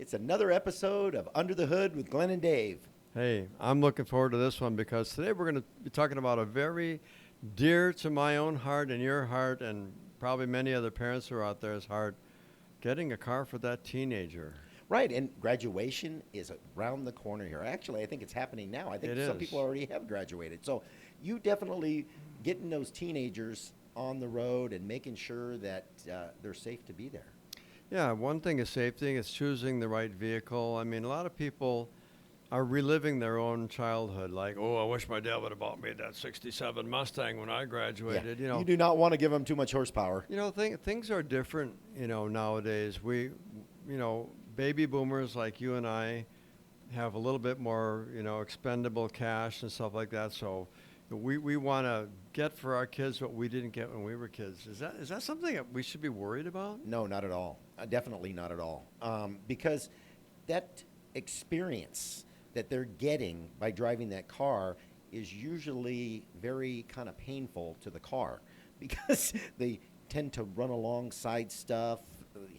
It's another episode of Under the Hood with Glen and Dave. Hey, I'm looking forward to this one because today we're going to be talking about a very dear to my own heart and your heart and probably many other parents who are out there's heart, getting a car for that teenager. Right, and graduation is around the corner here. Actually, I think it's happening now. I think some people already have graduated. So you definitely getting those teenagers on the road and making sure that they're safe to be there. Yeah, one thing is safety. It's choosing the right vehicle. I mean, a lot of people are reliving their own childhood. Like, oh, I wish my dad would have bought me that '67 Mustang when I graduated. Yeah. You do not want to give them too much horsepower. Things are different. Nowadays baby boomers like you and I have a little bit more expendable cash and stuff like that. So we want to get for our kids what we didn't get when we were kids. Is that something that we should be worried about? No, not at all. Definitely not at all. Because that experience that they're getting by driving that car is usually very kind of painful to the car because they tend to run alongside stuff,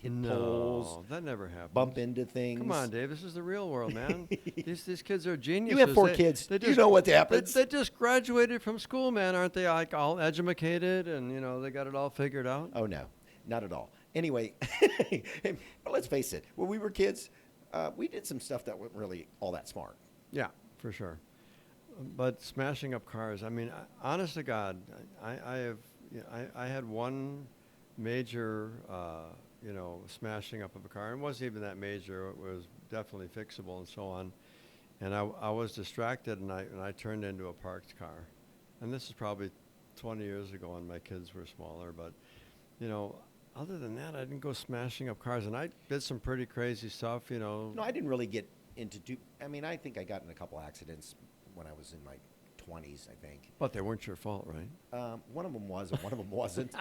hit poles. No, that never happens. Bump into things. Come on, Dave. This is the real world, man. These kids are geniuses. You have four kids. You know what happens. They just graduated from school, man. Aren't they like all educated and, they got it all figured out? Oh, no. Not at all. Anyway, let's face it. When we were kids, we did some stuff that wasn't really all that smart. Yeah, for sure. But smashing up cars, I mean, honest to God, I had one major, smashing up of a car. It wasn't even that major. It was definitely fixable and so on. And I was distracted, and I turned into a parked car. And this is probably 20 years ago when my kids were smaller. But, other than that, I didn't go smashing up cars. And I did some pretty crazy stuff, No, I didn't really get into I think I got in a couple accidents when I was in my 20s, I think. But they weren't your fault, right? One of them was, and one of them wasn't.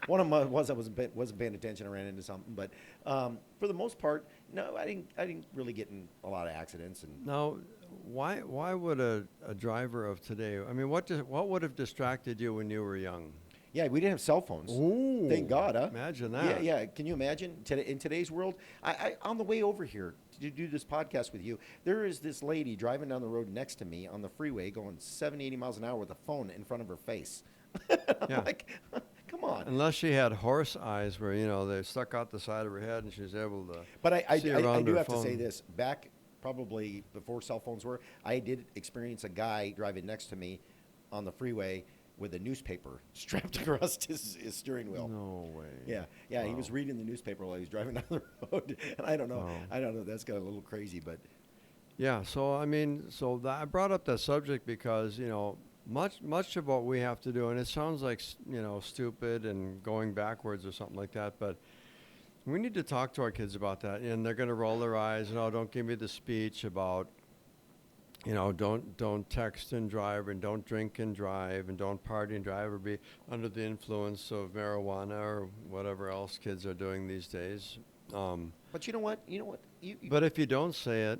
One of them was I wasn't paying attention. I ran into something, but for the most part, no, I didn't really get in a lot of accidents. And now, why would a driver of today? I mean, what would have distracted you when you were young? Yeah, we didn't have cell phones. Ooh, thank God, huh? Imagine that. Yeah. Can you imagine in today's world? I on the way over here to do this podcast with you, there is this lady driving down the road next to me on the freeway, going 70, 80 miles an hour with a phone in front of her face. I'm like, come on. Unless she had horse eyes where, they stuck out the side of her head and she was able to But I see do around her have phone. to say this. Back probably before cell phones were, I did experience a guy driving next to me on the freeway with a newspaper strapped across his steering wheel. No way. Yeah. Wow. He was reading the newspaper while he was driving down the road. And I don't know. Wow. I don't know. That's got a little crazy, but. Yeah, so I brought up that subject because, much of what we have to do, and it sounds like, stupid and going backwards or something like that, but we need to talk to our kids about that. And they're going to roll their eyes, don't give me the speech about, don't text and drive, and don't drink and drive, and don't party and drive, or be under the influence of marijuana or whatever else kids are doing these days. But you know what? But if you don't say it,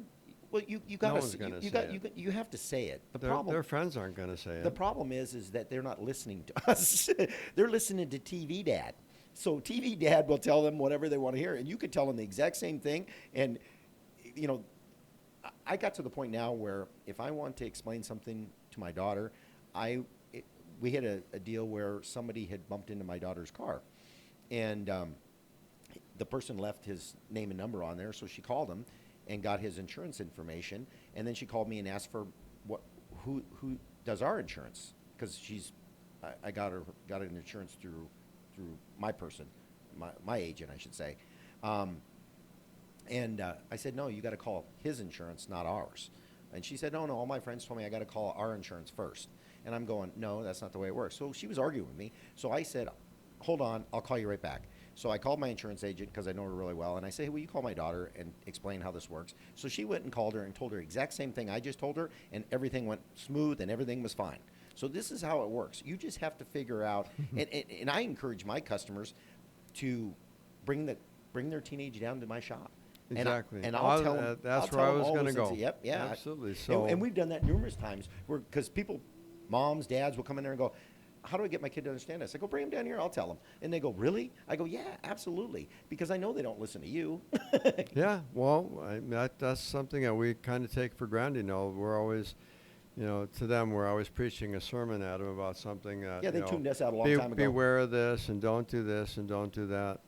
well, you got no one's gonna say it. You have to say it. Their friends aren't going to say it. The problem is that they're not listening to us. They're listening to TV Dad. So TV Dad will tell them whatever they want to hear, and you could tell them the exact same thing. And I got to the point now where if I want to explain something to my daughter, we had a deal where somebody had bumped into my daughter's car, and the person left his name and number on there, so she called him and got his insurance information, and then she called me and asked for who does our insurance, because I got an insurance through my person, my agent, I should say. And I said, no, you got to call his insurance, not ours. And she said, no, all my friends told me I got to call our insurance first. And I'm going, no, that's not the way it works. So she was arguing with me. So I said, hold on, I'll call you right back. So I called my insurance agent because I know her really well. And I said, hey, will you call my daughter and explain how this works? So she went and called her and told her exact same thing I just told her. And everything went smooth and everything was fine. So this is how it works. You just have to figure out, and I encourage my customers to bring their teenage down to my shop. Exactly. And I'll tell them. That's where I was going to go. Yep, yeah. Absolutely. So, and we've done that numerous times because moms, dads will come in there and go, how do I get my kid to understand this? I go, bring him down here, I'll tell him. And they go, really? I go, yeah, absolutely. Because I know they don't listen to you. Yeah, well, that's something that we kind of take for granted. We're always, to them, we're always preaching a sermon at them about something that, Yeah, they tuned us out a long time ago. beware of this and don't do this and don't do that.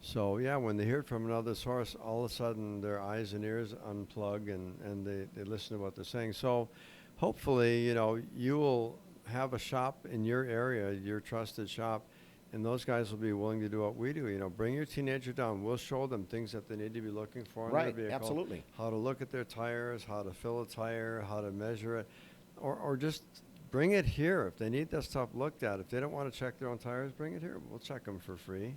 So, yeah, when they hear it from another source, all of a sudden their eyes and ears unplug and they listen to what they're saying. So, hopefully, you will have a shop in your area, your trusted shop, and those guys will be willing to do what we do. Bring your teenager down. We'll show them things that they need to be looking for in their Right, vehicle. absolutely. How to look at their tires, how to fill a tire, how to measure it, or just bring it here. If they need that stuff looked at, if they don't want to check their own tires, bring it here. We'll check them for free.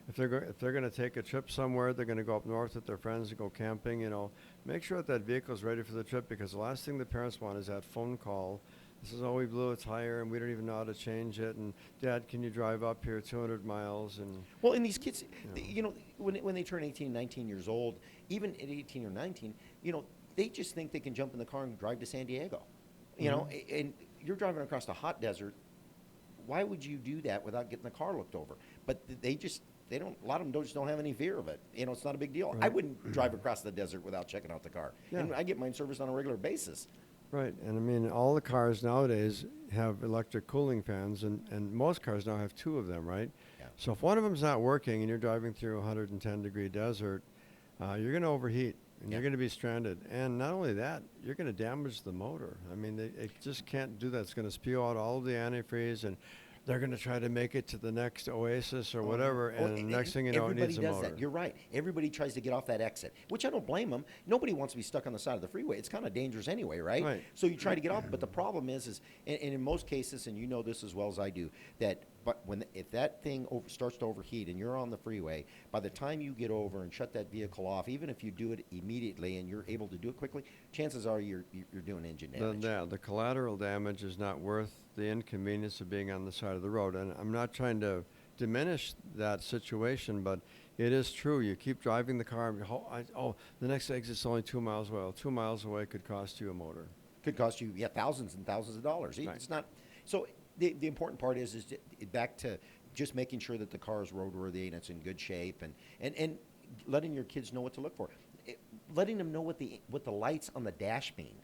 If they're going to take a trip somewhere, they're going to go up north with their friends and go camping, make sure that vehicle is ready for the trip, because the last thing the parents want is that phone call. This is, oh, we blew a tire and we don't even know how to change it. And Dad, can you drive up here 200 miles? Well, and these kids, when they turn 18, 19 years old, even at 18 or 19, they just think they can jump in the car and drive to San Diego. And you're driving across a hot desert. Why would you do that without getting the car looked over? But a lot of them just don't have any fear of it. It's not a big deal. Right. I wouldn't drive across the desert without checking out the car. Yeah. And I get mine serviced on a regular basis. Right, and I mean, all the cars nowadays have electric cooling fans, and most cars now have two of them, right? Yeah. So if one of them's not working and you're driving through a 110-degree desert, you're going to overheat, and you're going to be stranded. And not only that, you're going to damage the motor. I mean, it just can't do that. It's going to spew out all of the antifreeze, and they're going to try to make it to the next oasis or whatever, and next thing you know, it needs a motor. Everybody does that. You're right. Everybody tries to get off that exit, which I don't blame them. Nobody wants to be stuck on the side of the freeway. It's kind of dangerous anyway, right? Right. So you try to get off, but the problem is and in most cases, and you know this as well as I do, if that thing starts to overheat and you're on the freeway, by the time you get over and shut that vehicle off, even if you do it immediately and you're able to do it quickly, chances are you're doing engine damage. The collateral damage is not worth the inconvenience of being on the side of the road. And I'm not trying to diminish that situation, but it is true. You keep driving the car, and the next exit's only 2 miles away. Well, 2 miles away could cost you a motor. Could cost you thousands and thousands of dollars. Right. It's not so. The important part is back to just making sure that the car is roadworthy and it's in good shape, and letting your kids know what to look for, letting them know what the lights on the dash mean.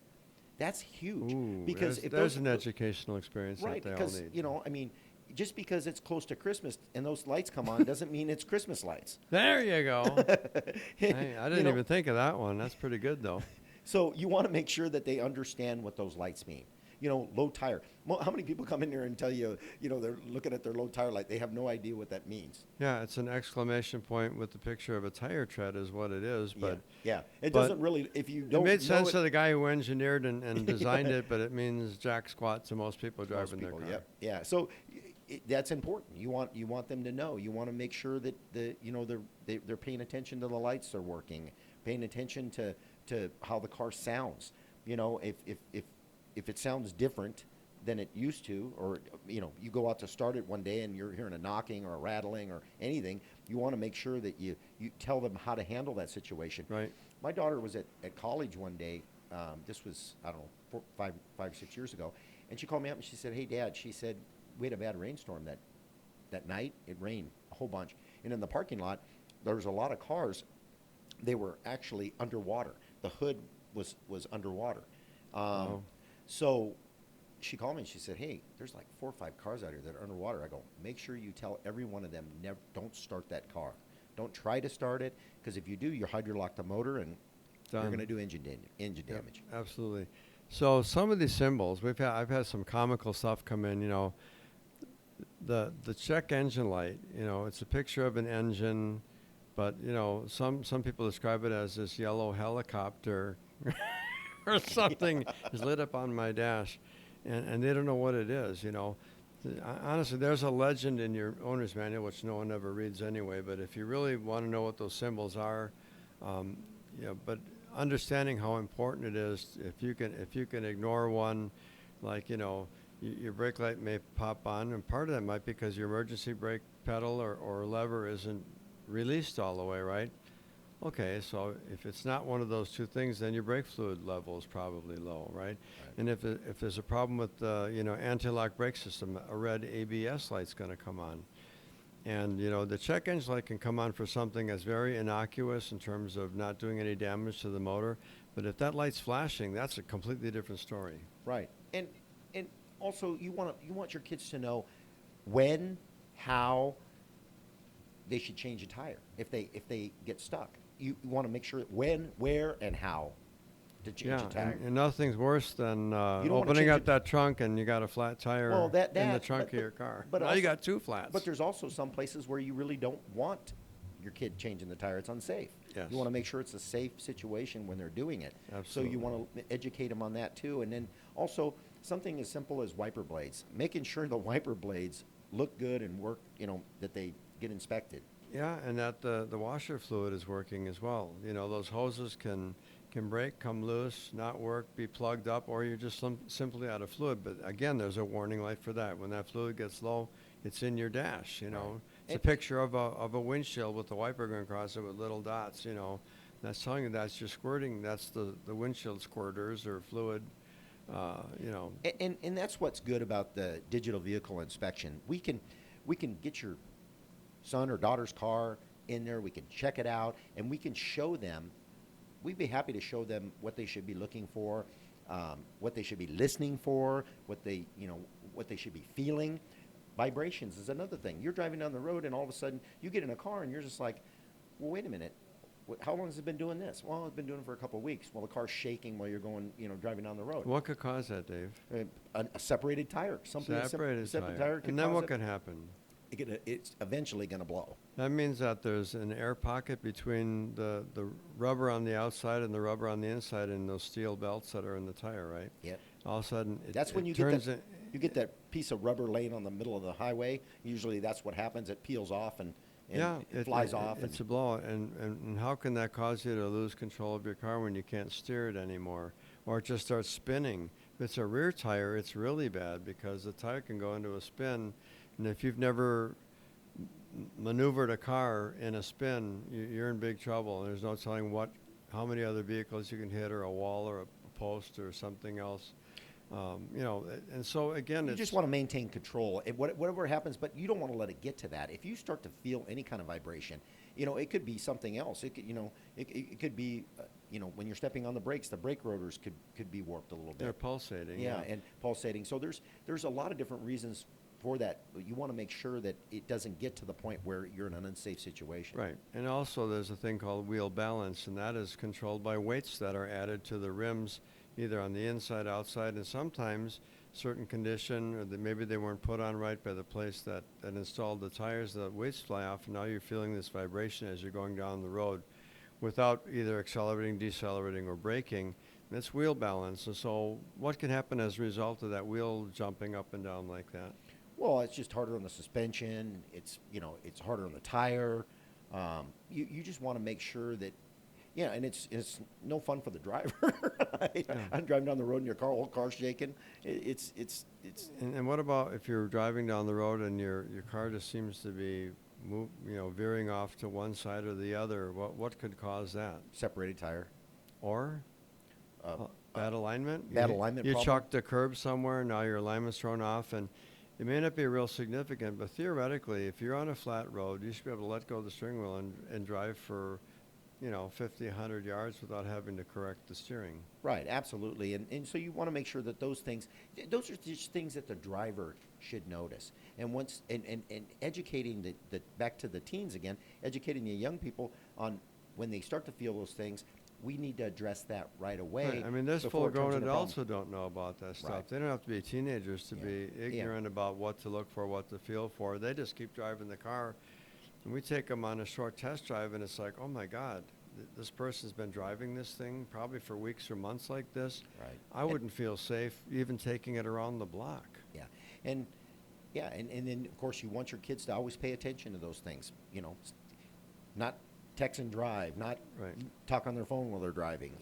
That's huge. Ooh, because there's an educational experience right, that they all need. because I mean, just because it's close to Christmas and those lights come on doesn't mean it's Christmas lights. There you go. I didn't even think of that one. That's pretty good, though. So you want to make sure that they understand what those lights mean. Low tire. How many people come in there and tell you, they're looking at their low tire light? They have no idea what that means. Yeah, it's an exclamation point with the picture of a tire tread is what it is. But yeah. It doesn't really, if you don't it made sense know to the guy who engineered and designed it, but it means jack squat to most people driving their car. Yep. Yeah. So that's important. You want them to know. You want to make sure that they're paying attention to the lights are working, paying attention to how the car sounds. If it sounds different than it used to, or you go out to start it one day and you're hearing a knocking or a rattling or anything, you want to make sure that you tell them how to handle that situation. Right. My daughter was at college one day. This was, I don't know, 5 or 6 years ago, and she called me up and she said, "Hey, Dad," she said, "we had a bad rainstorm that night. It rained a whole bunch, and in the parking lot there was a lot of cars. They were actually underwater. The hood was underwater." So she called me and she said, "Hey, there's like 4 or 5 cars out here that are underwater." I go, "Make sure you tell every one of them, don't start that car. Don't try to start it, because if you do, you hydrolock the motor and you're going to do engine damage." Absolutely. So some of these symbols, I've had some comical stuff come in. The check engine light. It's a picture of an engine, but some people describe it as this yellow helicopter. Or something is lit up on my dash, and they don't know what it is. Honestly, there's a legend in your owner's manual, which no one ever reads anyway. But if you really want to know what those symbols are, but understanding how important it is, if you can ignore one, like your brake light may pop on, and part of that might be because your emergency brake pedal or lever isn't released all the way, right? Okay, so if it's not one of those two things, then your brake fluid level is probably low, right? Right. And if there's a problem with the, anti-lock brake system, a red ABS light's going to come on. And, the check engine light can come on for something that's very innocuous in terms of not doing any damage to the motor. But if that light's flashing, that's a completely different story. Right. And also you want your kids to know when, how they should change a tire if they get stuck. You want to make sure when, where, and how to change Yeah, a tire. and nothing's worse than You don't wanna opening change up it- that trunk and you got a flat tire Well, that in the trunk of but- your car. but Now also- you got two flats. But there's also some places where you really don't want your kid changing the tire. It's unsafe. Yes. You want to make sure it's a safe situation when they're doing it. Absolutely. So you want to educate them on that too. And then also something as simple as wiper blades, making sure the wiper blades look good and work, that they get inspected. Yeah, and that the washer fluid is working as well. Those hoses can break, come loose, not work, be plugged up, or you're just simply out of fluid. But again, there's a warning light for that. When that fluid gets low, it's in your dash. Right. It's a picture of a windshield with the wiper going across it with little dots. That's telling you that's your squirting. That's the windshield squirters or fluid. And that's what's good about the digital vehicle inspection. We can get your son or daughter's car in there. We can check it out, and we can show them. We'd be happy to show them what they should be looking for, what they should be listening for, what they should be feeling. Vibrations is another thing. You're driving down the road, and all of a sudden you get in a car, and you're just like, well, wait a minute. How long has it been doing this? Well, it's been doing it for a couple of weeks. Well, the car's shaking while you're going, driving down the road. What could cause that, Dave? A separated tire. Something Separated separate tire. could And then cause what it. could happen? It's eventually going to blow. That means that there's an air pocket between the rubber on the outside and the rubber on the inside in those steel belts that are in the tire, right? Yep. All of a sudden, That's when you turns get that. You get that piece of rubber laying on the middle of the highway. Usually, that's what happens. It peels off and it flies off. It's a blowout. And how can that cause you to lose control of your car when you can't steer it anymore? Or it just starts spinning. If it's a rear tire, it's really bad because the tire can go into a spin. And if you've never maneuvered a car in a spin, you're in big trouble. There's no telling how many other vehicles you can hit, or a wall, or a post, or something else. And so again, You it's just want to maintain control. Whatever happens, but you don't want to let it get to that. If you start to feel any kind of vibration, it could be something else. It could, it could be, when you're stepping on the brakes, the brake rotors could be warped a little bit. they're pulsating. Yeah, and pulsating. So there's a lot of different reasons for that. You want to make sure that it doesn't get to the point where you're in an unsafe situation. Right. And also there's a thing called wheel balance, and that is controlled by weights that are added to the rims, either on the inside, outside, and sometimes certain condition, or maybe they weren't put on right by the place that installed the tires, the weights fly off, and now you're feeling this vibration as you're going down the road without either accelerating, decelerating, or braking. And it's wheel balance. And so what can happen as a result of that wheel jumping up and down like that? Well, it's just harder on the suspension. It's harder on the tire. You just want to make sure that, and it's no fun for the driver. I'm driving down the road and your whole car's shaking. It's. And what about if you're driving down the road and your car just seems to be veering off to one side or the other? What could cause that? Separated tire. Or bad alignment? Bad alignment You problem. chucked a curb somewhere, now your alignment's thrown off, and it may not be real significant, but theoretically, if you're on a flat road, you should be able to let go of the steering wheel and drive for 50, 100 yards without having to correct the steering. Right, absolutely. And so you want to make sure that those are just things that the driver should notice. And once and educating the back to the teens again, educating the young people on when they start to feel those things, we need to address that right away. Right. I mean, there's before it turns full-grown into a adults problem. who don't know about that stuff. Right. They don't have to be teenagers to Yeah. be ignorant about what to look for, what to feel for. They just keep driving the car. And we take them on a short test drive, and it's like, oh, my God, this person's been driving this thing probably for weeks or months like this. Right. I wouldn't feel safe even taking it around the block. Yeah. And then, of course, you want your kids to always pay attention to those things. Not text and drive, not Right. talk on their phone while they're driving,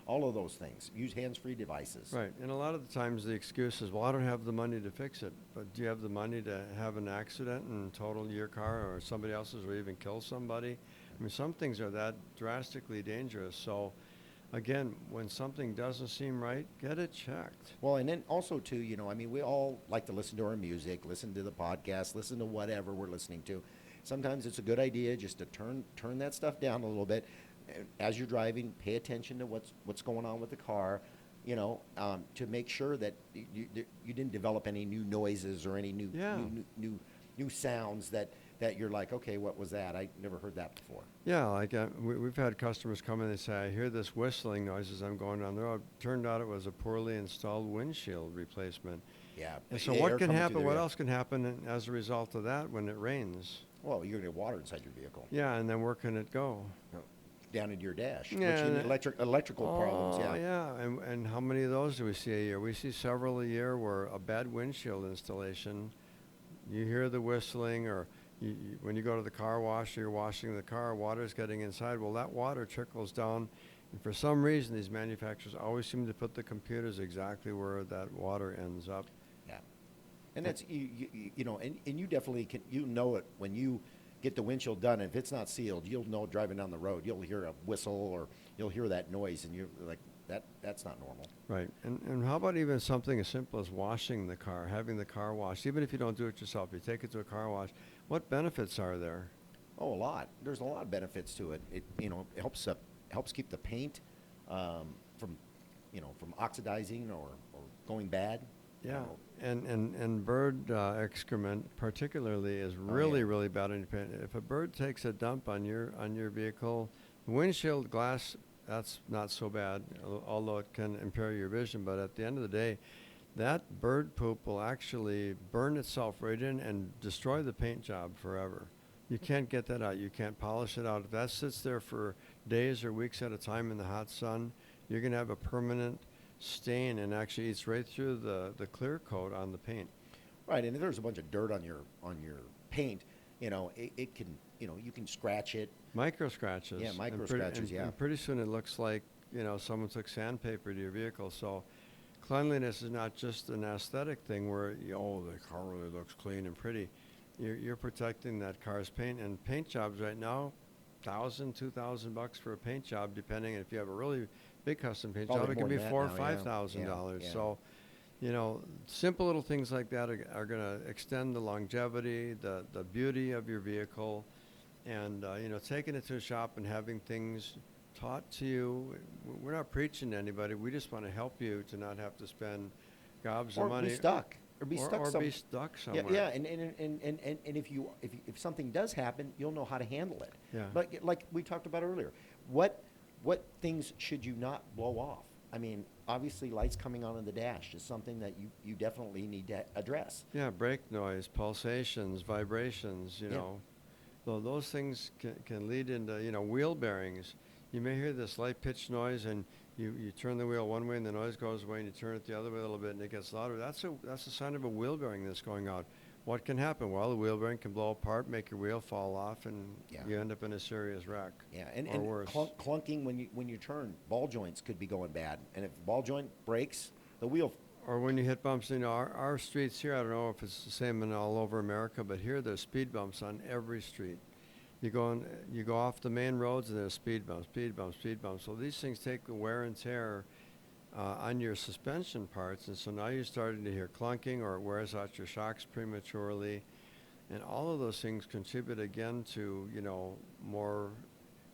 all of those things. Use hands-free devices. Right, and a lot of the times the excuse is, well, I don't have the money to fix it. But do you have the money to have an accident and total your car or somebody else's, or even kill somebody? I mean, some things are that drastically dangerous. So, again, when something doesn't seem right, get it checked. Well, and then also too, I mean, we all like to listen to our music, listen to the podcast, listen to whatever we're listening to. Sometimes it's a good idea just to turn that stuff down a little bit. As you're driving, pay attention to what's going on with the car, to make sure that you didn't develop any new noises or any new sounds that you're like, okay, what was that? I never heard that before. Yeah, like we've had customers come in and say, I hear this whistling noise as I'm going down the road. Turned out it was a poorly installed windshield replacement. Yeah. And so the what air can coming happen? through What there. else can happen as a result of that when it rains? Well, you're gonna get water inside your vehicle. Yeah, and then where can it go? Down into your dash. Yeah, Which and electrical problems. Oh, Yeah. yeah. And how many of those do we see a year? We see several a year where a bad windshield installation, you hear the whistling, or when you go to the car wash, you're washing the car, water's getting inside. Well, that water trickles down. And for some reason, these manufacturers always seem to put the computers exactly where that water ends up. Yeah. And that's and you definitely can it when you get the windshield done. If it's not sealed, you'll know driving down the road. You'll hear a whistle or you'll hear that noise, and you're like, that's not normal. Right. And how about even something as simple as washing the car, having the car washed? Even if you don't do it yourself, you take it to a car wash. What benefits are there? Oh, a lot. There's a lot of benefits to it. It helps keep the paint from oxidizing or going bad. Yeah, and bird excrement particularly is really, really bad on your paint. If a bird takes a dump on your vehicle, windshield glass, that's not so bad, although it can impair your vision. But at the end of the day, that bird poop will actually burn itself right in and destroy the paint job forever. You can't get that out. You can't polish it out. If that sits there for days or weeks at a time in the hot sun, you're going to have a permanent stain, and actually eats right through the clear coat on the paint. Right, and if there's a bunch of dirt on your paint, it can you can scratch it. Micro scratches. Yeah, micro scratches. Yeah. And pretty soon it looks like someone took sandpaper to your vehicle. So cleanliness is not just an aesthetic thing where the car really looks clean and pretty. You're protecting that car's paint, and paint jobs right now, $1,000, $2,000 for a paint job, depending. If you have a really big custom paint job, it can be $4,000 or $5,000. Yeah. So, simple little things like that are going to extend the longevity, the beauty of your vehicle, and taking it to a shop and having things taught to you. We're not preaching to anybody. We just want to help you to not have to spend gobs of money. Be stuck. Or be stuck. Be stuck somewhere. Yeah, and if something does happen, you'll know how to handle it. Yeah. Like we talked about earlier, what things should you not blow off? I mean, obviously, lights coming on in the dash is something that you definitely need to address. Yeah, brake noise, pulsations, vibrations. So those things can lead into wheel bearings. You may hear this light pitch noise, and you turn the wheel one way and the noise goes away, and you turn it the other way a little bit and it gets louder. That's a sign of a wheel bearing that's going out. What can happen? Well, the wheel bearing can blow apart, make your wheel fall off, and you end up in a serious wreck. Yeah, and worse. Clunking when you turn, ball joints could be going bad, and if the ball joint breaks, the wheel. Or when you hit bumps, our streets here, I don't know if it's the same in all over America, but here there's speed bumps on every street. You go off the main roads and there's speed bumps. So these things take the wear and tear on your suspension parts, and so now you're starting to hear clunking, or it wears out your shocks prematurely, and all of those things contribute again to more,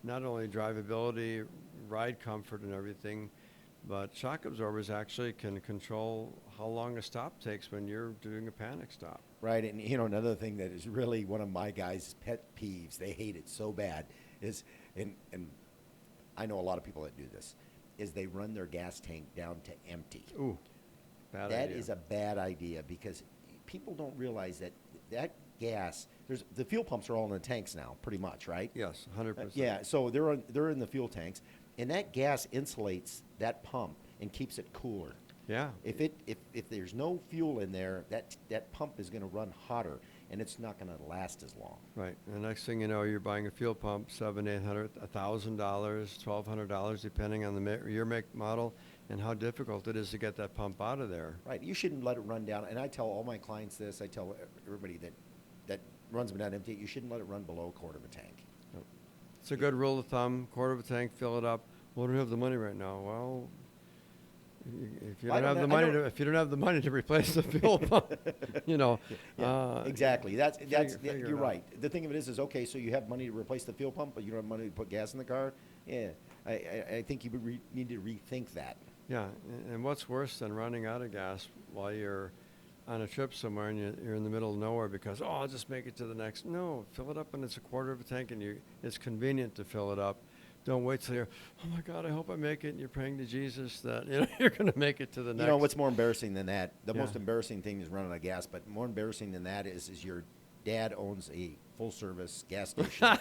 not only drivability, ride comfort, and everything, but shock absorbers actually can control how long a stop takes when you're doing a panic stop. Right, and another thing that is really one of my guys' pet peeves, they hate it so bad, is, and I know a lot of people that do this, is they run their gas tank down to empty. Ooh, bad idea. That is a bad idea, because people don't realize that gas, the fuel pumps are all in the tanks now, pretty much, right? Yes, 100%. Yeah, so they're in the fuel tanks, and that gas insulates that pump and keeps it cooler. Yeah. If there's no fuel in there, that pump is going to run hotter, and it's not going to last as long. Right. And the next thing you know, you're buying a fuel pump, $700, $800, $1,000, $1,200, depending on your make, model, and how difficult it is to get that pump out of there. Right. You shouldn't let it run down. And I tell all my clients this. I tell everybody that runs them down empty. You shouldn't let it run below a quarter of a tank. Yep. It's a good rule of thumb. Quarter of a tank, fill it up. Well, I don't have the money right now. Well, if you don't have the money if you don't have the money to replace the fuel pump, you know. Exactly. That's figure you're it right. The thing of it is okay. So you have money to replace the fuel pump, but you don't have money to put gas in the car. Yeah, I think you would need to rethink that. Yeah, and what's worse than running out of gas while you're on a trip somewhere and you're in the middle of nowhere because, oh, I'll just make it to the next. No, fill it up when it's a quarter of a tank and it's convenient to fill it up. Don't wait till you're, oh my God, I hope I make it, and you're praying to Jesus that you're going to make it to the next. You know what's more embarrassing than that? The Yeah. most embarrassing thing is running out of gas, but more embarrassing than that is your dad owns a full-service gas station,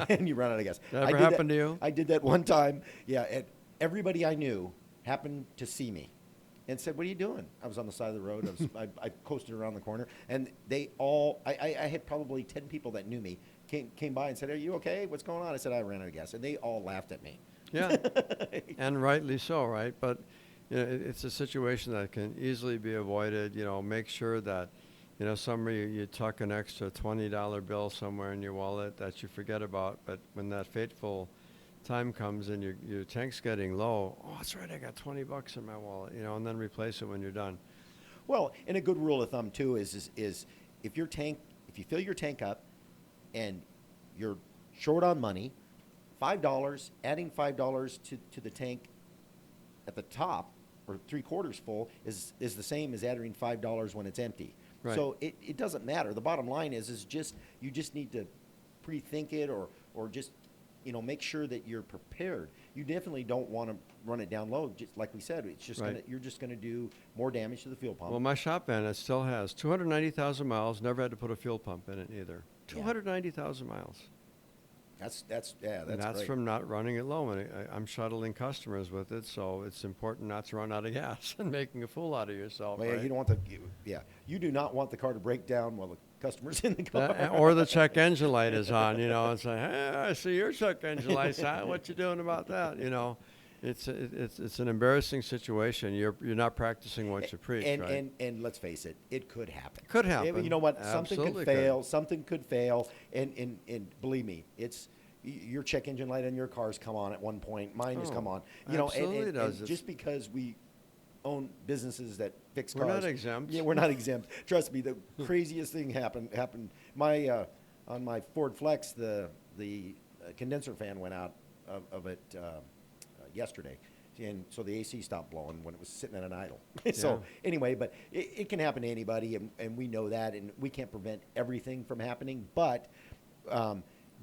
and you run out of gas. That ever happened to you? I did that one time. Yeah, and everybody I knew happened to see me and said, "What are you doing?" I was on the side of the road. I coasted around the corner, and they all. I had probably 10 people that knew me came by and said, "Are you okay? What's going on?" I said, "I ran out of gas," and they all laughed at me. Yeah, and rightly so, right? But it's a situation that can easily be avoided. Make sure that somewhere you tuck an extra $20 bill somewhere in your wallet that you forget about. But when that fateful time comes and your tank's getting low, oh, that's right, I got $20 in my wallet, and then replace it when you're done. Well, and a good rule of thumb too is if you fill your tank up and you're short on money, $5, adding $5 to the tank at the top or 3/4 full is the same as adding $5 when it's empty. Right. So it doesn't matter. The bottom line is you just need to pre-think it or just make sure that you're prepared. You definitely don't want to run it down low. Just like we said, it's just Right. you're just gonna do more damage to the fuel pump. Well, my shop van, it still has 290,000 miles, never had to put a fuel pump in it either. Yeah. 290,000 miles. That's And that's great. from not running it low. And I'm shuttling customers with it, so it's important not to run out of gas and making a fool out of yourself. Well, yeah, right? you don't want you do not want the car to break down while the customer's in the car. Or the check engine light is on, and say, hey, I see your check engine light's on. What you doing about that? It's an embarrassing situation. You're not practicing what you preach, right? And let's face it, it could happen. Could happen. You know what? Absolutely Something could fail. Something could fail. And believe me, it's your check engine light on your cars come on at one point. Mine has come on. Absolutely does. And just because we own businesses that fix We're cars. not exempt. Yeah, we're not exempt. Trust me, the craziest thing happened. My on my Ford Flex, the condenser fan went out of it yesterday, and so the AC stopped blowing when it was sitting at an idle. So anyway, but it can happen to anybody, and we know that, and we can't prevent everything from happening, but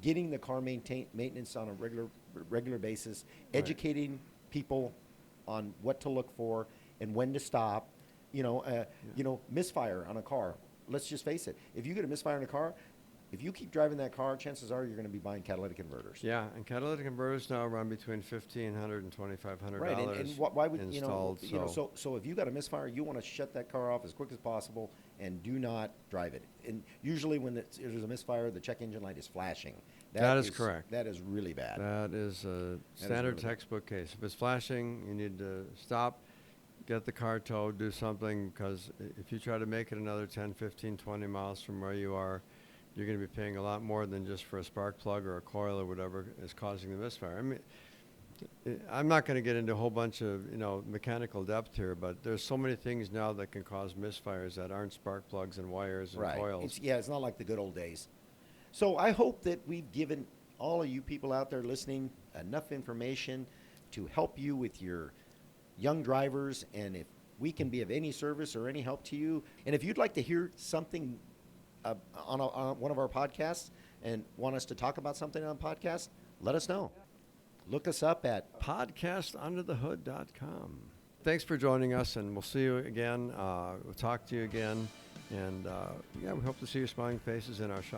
getting the car maintenance on a regular basis, Right. educating people on what to look for and when to stop, misfire on a car. Let's just face it. If you get a misfire in a car, if you keep driving that car, chances are you're going to be buying catalytic converters. Yeah, and catalytic converters now run between $1,500 and $2,500 Right, and why would installed. So if you got a misfire, you want to shut that car off as quick as possible and do not drive it. And usually when there's a misfire, the check engine light is flashing. That is correct. That is really bad. That is a standard really textbook case. If it's flashing, you need to stop, get the car towed, do something, because if you try to make it another 10, 15, 20 miles from where you are, you're going to be paying a lot more than just for a spark plug or a coil or whatever is causing the misfire. I mean, I'm not going to get into a whole bunch of mechanical depth here, but there's so many things now that can cause misfires that aren't spark plugs and wires and Right. coils. It's not like the good old days. So I hope that we've given all of you people out there listening enough information to help you with your young drivers, and if we can be of any service or any help to you, and if you'd like to hear something on one of our podcasts and want us to talk about something on a podcast, let us know. Look us up at podcastunderthehood.com. Thanks for joining us, and we'll see you again. We'll talk to you again, and we hope to see your smiling faces in our shop.